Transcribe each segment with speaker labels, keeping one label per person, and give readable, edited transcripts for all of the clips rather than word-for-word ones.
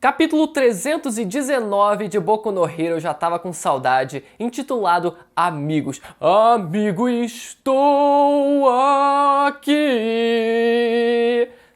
Speaker 1: Capítulo 319 de Boku no Hero, eu já tava com saudade, intitulado Amigos. Amigo, estou aqui.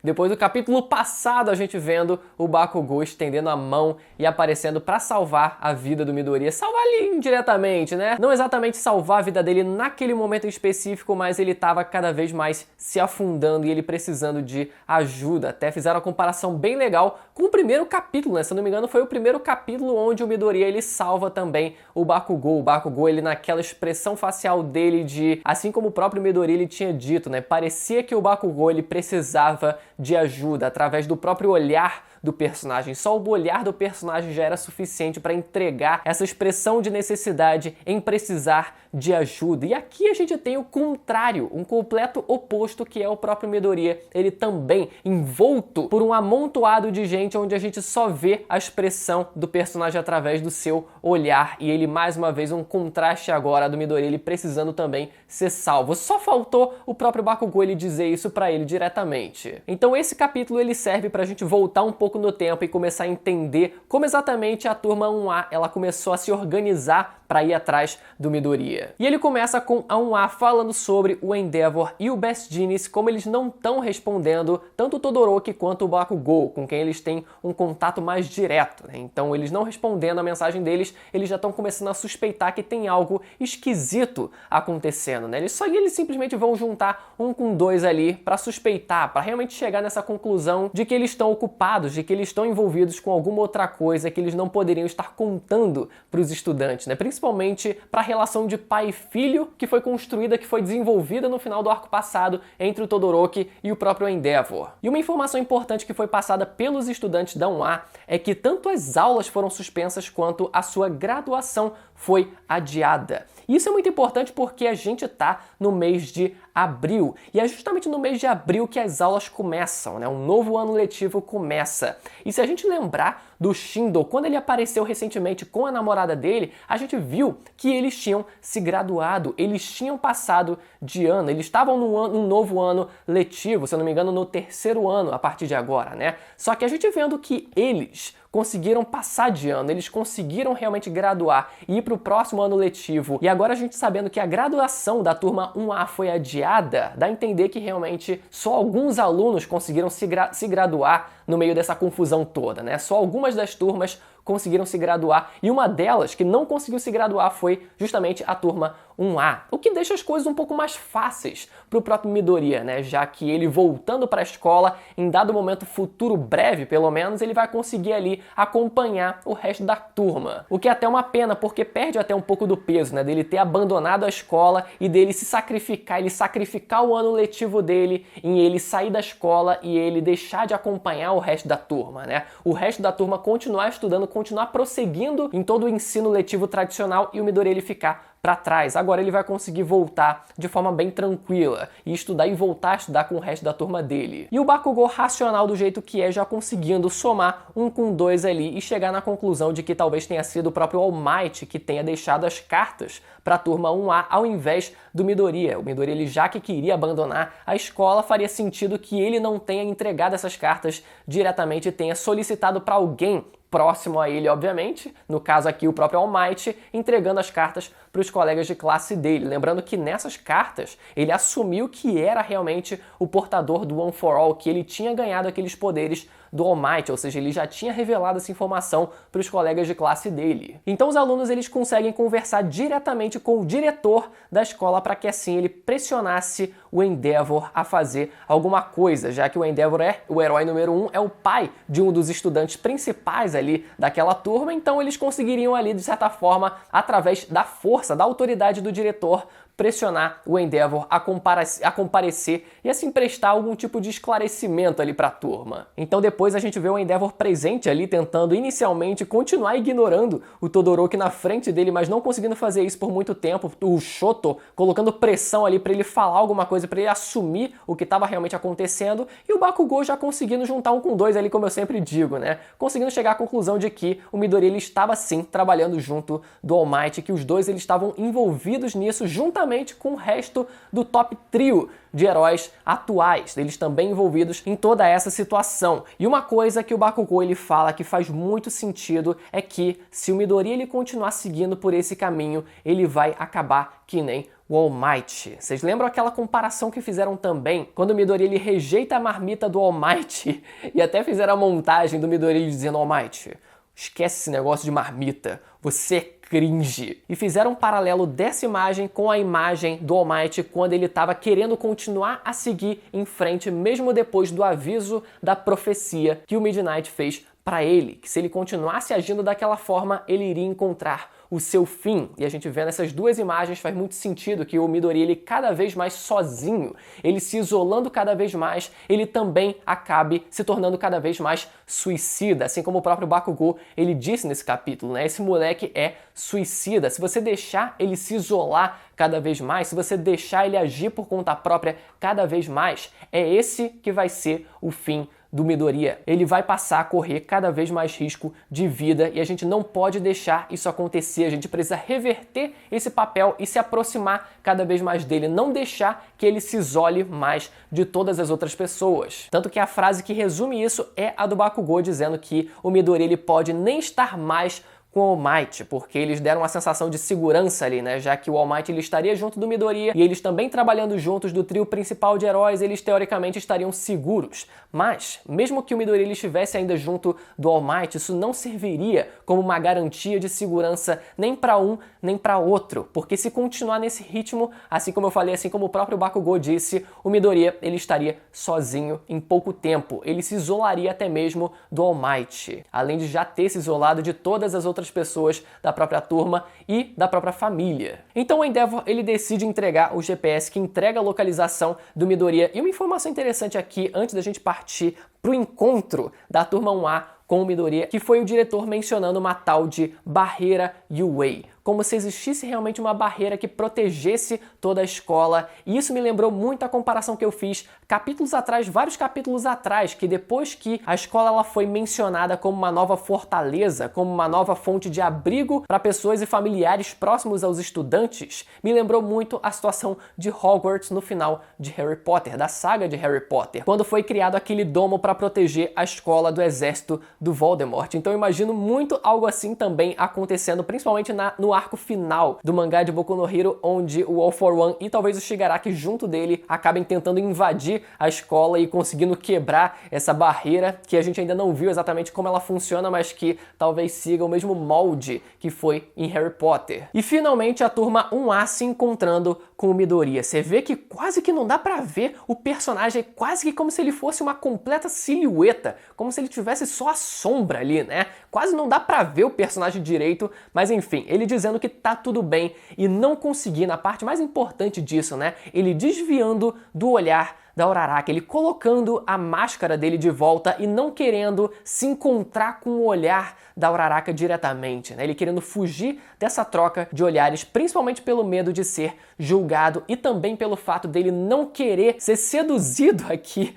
Speaker 1: Depois do capítulo passado, a gente vendo o Bakugou estendendo a mão e aparecendo pra salvar a vida do Midoriya. Salvar ali indiretamente, né? Não exatamente salvar a vida dele naquele momento específico, mas ele tava cada vez mais se afundando e ele precisando de ajuda. Até fizeram uma comparação bem legal com o primeiro capítulo, né? Se eu não me engano, foi o primeiro capítulo onde o Midoriya, ele salva também o Bakugou. O Bakugou, ele naquela expressão facial dele de... Assim como o próprio Midoriya, ele tinha dito, né? Parecia que o Bakugou, ele precisava de ajuda através do próprio olhar do personagem. Só o olhar do personagem já era suficiente para entregar essa expressão de necessidade em precisar de ajuda. E aqui a gente tem o contrário, um completo oposto, que é o próprio Midoriya. Ele também envolto por um amontoado de gente onde a gente só vê a expressão do personagem através do seu olhar. E ele, mais uma vez, um contraste agora do Midoriya, ele precisando também ser salvo. Só faltou o próprio Bakugou ele dizer isso para ele diretamente. Então esse capítulo ele serve pra gente voltar um pouco no tempo e começar a entender como exatamente a turma 1A ela começou a se organizar para ir atrás do Midoriya. E ele começa com a 1A falando sobre o Endeavor e o Best Jeans, como eles não estão respondendo tanto o Todoroki quanto o Bakugou, com quem eles têm um contato mais direto, né? Então eles não respondendo a mensagem deles, eles já estão começando a suspeitar que tem algo esquisito acontecendo, né? Eles simplesmente vão juntar um com dois ali para suspeitar, para realmente chegar nessa conclusão de que eles estão ocupados, de que eles estão envolvidos com alguma outra coisa que eles não poderiam estar contando para os estudantes, né? Principalmente para a relação de pai e filho que foi construída, que foi desenvolvida no final do arco passado entre o Todoroki e o próprio Endeavor. E uma informação importante que foi passada pelos estudantes da 1A é que tanto as aulas foram suspensas quanto a sua graduação foi adiada. E isso é muito importante porque a gente tá no mês de abril. E é justamente no mês de abril que as aulas começam, né? Um novo ano letivo começa. E se a gente lembrar do Shindo, quando ele apareceu recentemente com a namorada dele, a gente viu que eles tinham se graduado, eles tinham passado de ano, eles estavam num novo ano letivo, se eu não me engano, no terceiro ano a partir de agora, né? Só que a gente vendo que eles conseguiram passar de ano, eles conseguiram realmente graduar e ir para o próximo ano letivo. E agora a gente sabendo que a graduação da turma 1A foi adiada, dá a entender que realmente só alguns alunos conseguiram se graduar no meio dessa confusão toda, né? Só algumas das turmas conseguiram se graduar e uma delas que não conseguiu se graduar foi justamente a turma 1A, o que deixa as coisas um pouco mais fáceis para o próprio Midoriya, né? Já que ele voltando para a escola, em dado momento futuro breve, pelo menos, ele vai conseguir ali acompanhar o resto da turma. O que é até uma pena, porque perde até um pouco do peso, né? Dele ter abandonado a escola e dele se sacrificar, ele sacrificar o ano letivo dele em ele sair da escola e ele deixar de acompanhar o resto da turma, né? O resto da turma continuar estudando, continuar prosseguindo em todo o ensino letivo tradicional e o Midoriya ele ficar para trás. Agora ele vai conseguir voltar de forma bem tranquila e estudar e voltar a estudar com o resto da turma dele. E o Bakugou racional do jeito que é, já conseguindo somar um com dois ali e chegar na conclusão de que talvez tenha sido o próprio All Might que tenha deixado as cartas para a turma 1A ao invés do Midoriya. O Midoriya, ele já que queria abandonar a escola, faria sentido que ele não tenha entregado essas cartas diretamente e tenha solicitado para alguém próximo a ele, obviamente, no caso aqui o próprio All Might, entregando as cartas para os colegas de classe dele. Lembrando que nessas cartas ele assumiu que era realmente o portador do One for All, que ele tinha ganhado aqueles poderes do All Might, ou seja, ele já tinha revelado essa informação para os colegas de classe dele. Então os alunos eles conseguem conversar diretamente com o diretor da escola para que assim ele pressionasse o Endeavor a fazer alguma coisa, já que o Endeavor é o herói número 1, é o pai de um dos estudantes principais ali daquela turma, então eles conseguiriam ali, de certa forma, através da força, da autoridade do diretor, pressionar o Endeavor a comparecer e assim prestar algum tipo de esclarecimento ali para a turma. Então depois a gente vê o Endeavor presente ali tentando inicialmente continuar ignorando o Todoroki na frente dele, mas não conseguindo fazer isso por muito tempo. O Shoto colocando pressão ali para ele falar alguma coisa coisa para ele assumir o que estava realmente acontecendo, e o Bakugou já conseguindo juntar um com dois ali, como eu sempre digo, né? Conseguindo chegar à conclusão de que o Midoriya ele estava sim trabalhando junto do All Might, que os dois eles estavam envolvidos nisso juntamente com o resto do top trio de heróis atuais, eles também envolvidos em toda essa situação. E uma coisa que o Bakugou ele fala que faz muito sentido é que se o Midoriya ele continuar seguindo por esse caminho, ele vai acabar que nem o All Might. Vocês lembram aquela comparação que fizeram também quando o Midoriya ele rejeita a marmita do All Might e até fizeram a montagem do Midoriya dizendo: All Might, esquece esse negócio de marmita, você é cringe. E fizeram um paralelo dessa imagem com a imagem do All Might quando ele estava querendo continuar a seguir em frente mesmo depois do aviso da profecia que o Midnight fez para ele, que se ele continuasse agindo daquela forma, ele iria encontrar o seu fim. E a gente vê nessas duas imagens faz muito sentido que o Midoriya ele cada vez mais sozinho, ele se isolando cada vez mais, ele também acabe se tornando cada vez mais suicida, assim como o próprio Bakugou ele disse nesse capítulo, né? Esse moleque é suicida. Se você deixar ele se isolar cada vez mais, se você deixar ele agir por conta própria cada vez mais, é esse que vai ser o fim do Midoriya. Ele vai passar a correr cada vez mais risco de vida e a gente não pode deixar isso acontecer. A gente precisa reverter esse papel e se aproximar cada vez mais dele, não deixar que ele se isole mais de todas as outras pessoas. Tanto que a frase que resume isso é a do Bakugou dizendo que o Midoriya ele pode nem estar mais com o All Might, porque eles deram uma sensação de segurança ali, né? Já que o All Might ele estaria junto do Midoriya e eles também trabalhando juntos do trio principal de heróis, eles teoricamente estariam seguros. Mas, mesmo que o Midoriya ele estivesse ainda junto do All Might, isso não serviria como uma garantia de segurança nem para um, nem para outro, porque se continuar nesse ritmo, assim como eu falei, assim como o próprio Bakugou disse, o Midoriya ele estaria sozinho em pouco tempo. Ele se isolaria até mesmo do All Might, além de já ter se isolado de todas as outras pessoas da própria turma e da própria família. Então o Endeavor ele decide entregar o GPS que entrega a localização do Midoriya. E uma informação interessante aqui, antes da gente partir para o encontro da turma 1A com o Midoriya, que foi o diretor mencionando uma tal de barreira Yuei, como se existisse realmente uma barreira que protegesse toda a escola. E isso me lembrou muito a comparação que eu fiz capítulos atrás, vários capítulos atrás, que depois que a escola ela foi mencionada como uma nova fortaleza, como uma nova fonte de abrigo para pessoas e familiares próximos aos estudantes, me lembrou muito a situação de Hogwarts no final de Harry Potter, da saga de Harry Potter, quando foi criado aquele domo para proteger a escola do exército do Voldemort. Então eu imagino muito algo assim também acontecendo, principalmente no arco final do mangá de Boku no Hero, onde o All for One e talvez o Shigaraki junto dele acabem tentando invadir a escola e conseguindo quebrar essa barreira que a gente ainda não viu exatamente como ela funciona, mas que talvez siga o mesmo molde que foi em Harry Potter. E finalmente a turma 1A se encontrando com o Midoriya. Você vê que quase que não dá pra ver o personagem, quase que como se ele fosse uma completa silhueta, como se ele tivesse só a sombra ali, né? Quase não dá pra ver o personagem direito, mas enfim, ele dizendo que tá tudo bem e não conseguir, na parte mais importante disso, né? Ele desviando do olhar da Uraraka, ele colocando a máscara dele de volta e não querendo se encontrar com o olhar da Uraraka diretamente, né? Ele querendo fugir dessa troca de olhares, principalmente pelo medo de ser julgado e também pelo fato dele não querer ser seduzido aqui,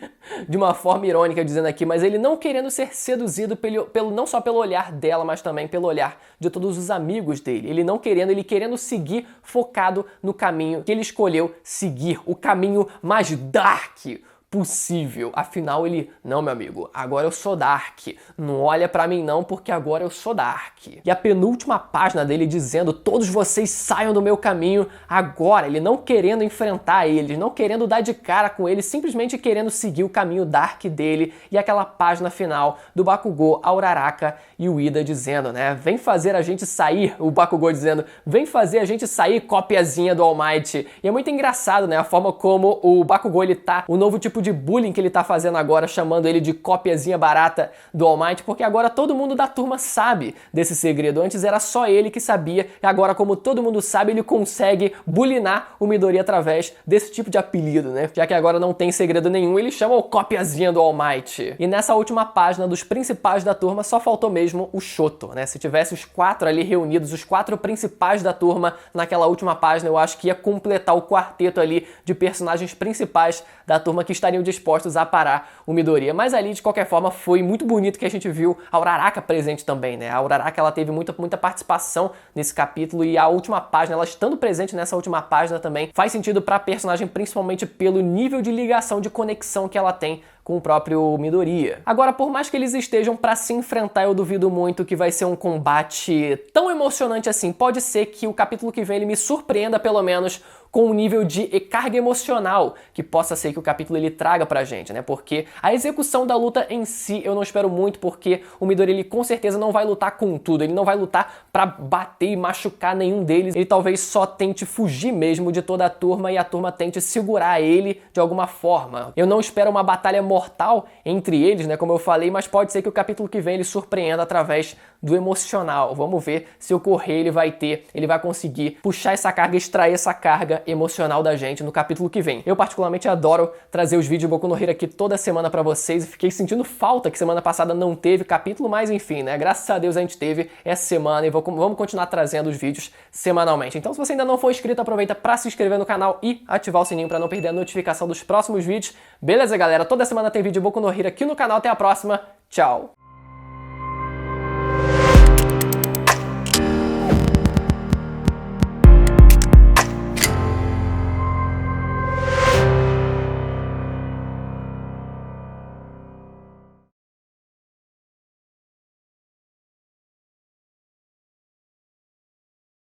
Speaker 1: de uma forma irônica dizendo aqui, mas ele não querendo ser seduzido pelo não só pelo olhar dela, mas também pelo olhar de todos os amigos dele. Ele querendo seguir focado no caminho que ele escolheu seguir, o caminho mais dark possível. Afinal, ele, não, meu amigo, agora eu sou Dark. Não olha pra mim não, porque agora eu sou Dark. E a penúltima página dele dizendo, todos vocês saiam do meu caminho agora. Ele não querendo enfrentar eles, não querendo dar de cara com eles, simplesmente querendo seguir o caminho Dark dele. E aquela página final do Bakugou, a Uraraka e o Ida dizendo, né, vem fazer a gente sair, o Bakugou dizendo, vem fazer a gente sair, copiazinha do All Might. E é muito engraçado, né, a forma como o Bakugou, ele tá, o novo tipo de bullying que ele tá fazendo agora, chamando ele de cópiazinha barata do All Might, porque agora todo mundo da turma sabe desse segredo. Antes era só ele que sabia, e agora, como todo mundo sabe, ele consegue bulinar o Midoriya através desse tipo de apelido, né? Já que agora não tem segredo nenhum, ele chama o cópiazinha do All Might. E nessa última página dos principais da turma, só faltou mesmo o Shoto, né? Se tivesse os 4 ali reunidos, os 4 principais da turma naquela última página, eu acho que ia completar o quarteto ali de personagens principais da turma que estariam dispostos a parar o Midoriya. Mas ali, de qualquer forma, foi muito bonito que a gente viu a Uraraka presente também, né? A Uraraka, ela teve muita participação nesse capítulo, e a última página, ela estando presente nessa última página também, faz sentido pra personagem, principalmente pelo nível de ligação, de conexão que ela tem com o próprio Midoriya. Agora, por mais que eles estejam pra se enfrentar, eu duvido muito que vai ser um combate tão emocionante assim. Pode ser que o capítulo que vem ele me surpreenda, pelo menos, com um nível de carga emocional que possa ser que o capítulo ele traga pra gente, né? Porque a execução da luta em si eu não espero muito, porque o Midoriya ele com certeza não vai lutar com tudo, ele não vai lutar pra bater e machucar nenhum deles, ele talvez só tente fugir mesmo de toda a turma e a turma tente segurar ele de alguma forma. Eu não espero uma batalha mortal entre eles, né, como eu falei, mas pode ser que o capítulo que vem ele surpreenda através do emocional. Vamos ver se ocorrer ele vai conseguir puxar essa carga, extrair essa carga emocional da gente no capítulo que vem. Eu particularmente adoro trazer os vídeos de Boku no Hero aqui toda semana pra vocês, e fiquei sentindo falta que semana passada não teve capítulo, mas enfim, né, graças a Deus a gente teve essa semana e vamos continuar trazendo os vídeos semanalmente. Então, se você ainda não for inscrito, aproveita pra se inscrever no canal e ativar o sininho pra não perder a notificação dos próximos vídeos. Beleza, galera? Toda semana tem vídeo de Boku no Hero aqui no canal. Até a próxima. Tchau!